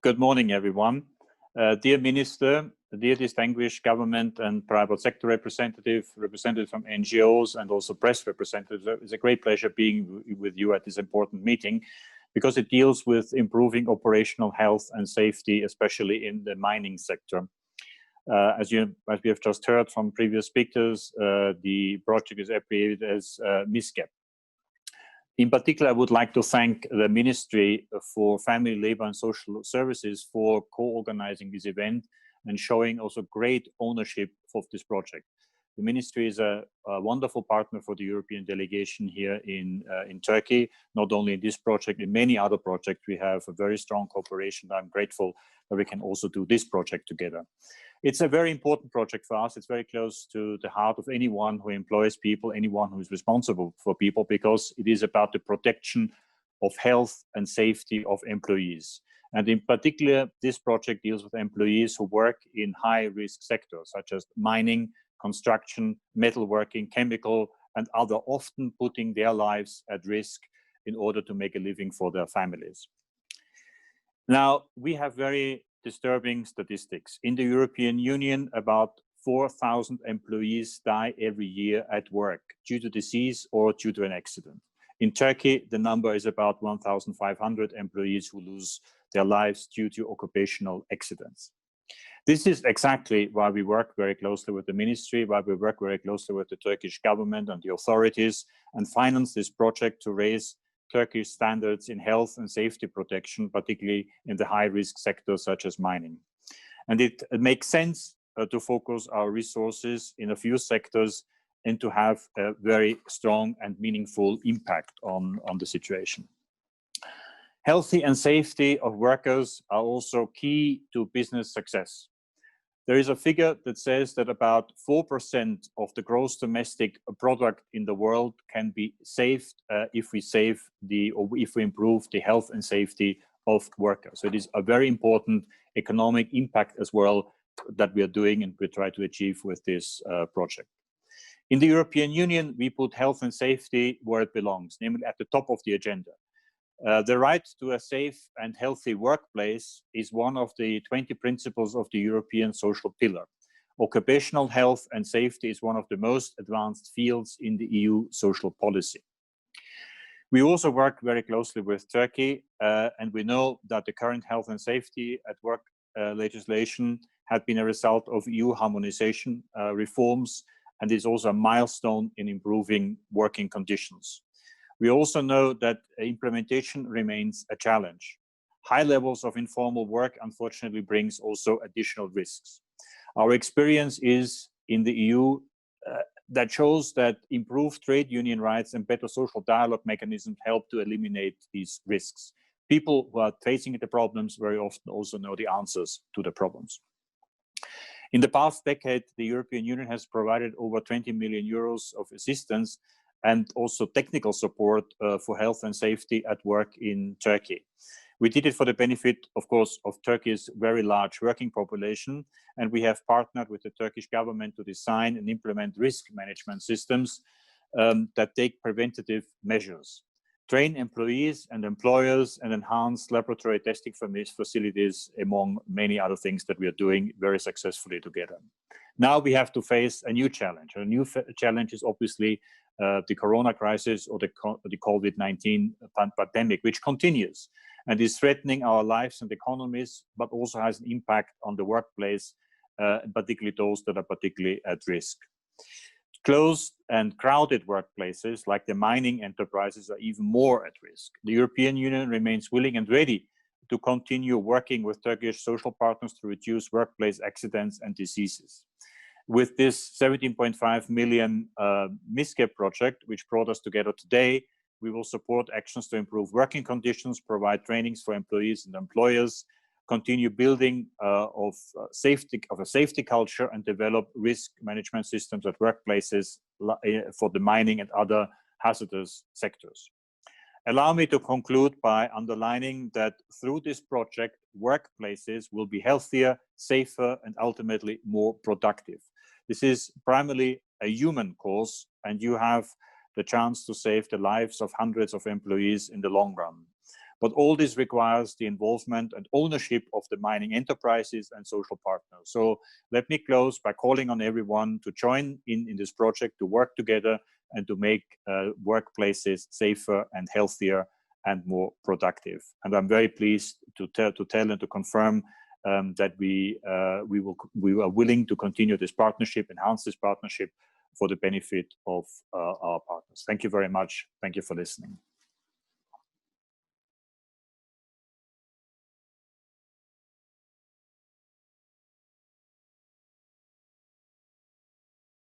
Good morning, everyone. Dear Minister, dear distinguished government and private sector representatives from NGOs and also press representatives, it's a great pleasure being with you at this important meeting because it deals with improving operational health and safety, especially in the mining sector. As we have just heard from previous speakers, the project is abbreviated as MİSGEP. In particular, I would like to thank the Ministry for Family, Labour and Social Services for co-organizing this event and showing also great ownership of this project. The Ministry is a wonderful partner for the European delegation here in Turkey, not only in this project, in many other projects. We have a very strong cooperation. I'm grateful that we can also do this project together. It's a very important project for us. It's very close to the heart of anyone who employs people, anyone who is responsible for people, because it is about the protection of health and safety of employees. And in particular, this project deals with employees who work in high-risk sectors, such as mining, construction, metalworking, chemical, and other, often putting their lives at risk in order to make a living for their families. Now, we have very disturbing statistics. In the European Union, about 4,000 employees die every year at work due to disease or due to an accident. In Turkey, the number is about 1,500 employees who lose their lives due to occupational accidents. This is exactly why we work very closely with the ministry, why we work very closely with the Turkish government and the authorities and finance this project to raise Turkish standards in health and safety protection, particularly in the high-risk sectors such as mining. And it makes sense to focus our resources in a few sectors and to have a very strong and meaningful impact on the situation. Healthy and safety of workers are also key to business success. There is a figure that says that about 4% of the gross domestic product in the world can be saved if we improve the health and safety of workers. So it is a very important economic impact as well that we are doing and we try to achieve with this project. In the European Union, we put health and safety where it belongs, namely at the top of the agenda. The right to a safe and healthy workplace is one of the 20 principles of the European social pillar. Occupational health and safety is one of the most advanced fields in the EU social policy. We also work very closely with Turkey, and we know that the current health and safety at work legislation had been a result of EU harmonization reforms, and is also a milestone in improving working conditions. We also know that implementation remains a challenge. High levels of informal work unfortunately brings also additional risks. Our experience is in the EU that shows that improved trade union rights and better social dialogue mechanisms help to eliminate these risks. People who are facing the problems very often also know the answers to the problems. In the past decade, the European Union has provided over 20 million euros of assistance and also technical support for health and safety at work in Turkey. We did it for the benefit, of course, of Turkey's very large working population, and we have partnered with the Turkish government to design and implement risk management systems that take preventative measures, train employees and employers, and enhance laboratory testing facilities, among many other things that we are doing very successfully together. Now we have to face a new challenge. A new challenge is obviously the corona crisis or the COVID-19 pandemic, which continues and is threatening our lives and economies, but also has an impact on the workplace, particularly those that are particularly at risk. Closed and crowded workplaces like the mining enterprises are even more at risk. The European Union remains willing and ready to continue working with Turkish social partners to reduce workplace accidents and diseases. With this 17.5 million MİSGEP project, which brought us together today, we will support actions to improve working conditions, provide trainings for employees and employers, continue building of a safety culture, and develop risk management systems at workplaces for the mining and other hazardous sectors. Allow me to conclude by underlining that through this project, workplaces will be healthier, safer, and ultimately more productive. This is primarily a human cause, and you have the chance to save the lives of hundreds of employees in the long run. But all this requires the involvement and ownership of the mining enterprises and social partners. So let me close by calling on everyone to join in this project, to work together and to make workplaces safer and healthier and more productive. And I'm very pleased to tell and to confirm that we are willing to continue this partnership, enhance this partnership for the benefit of our partners. Thank you very much. Thank you for listening.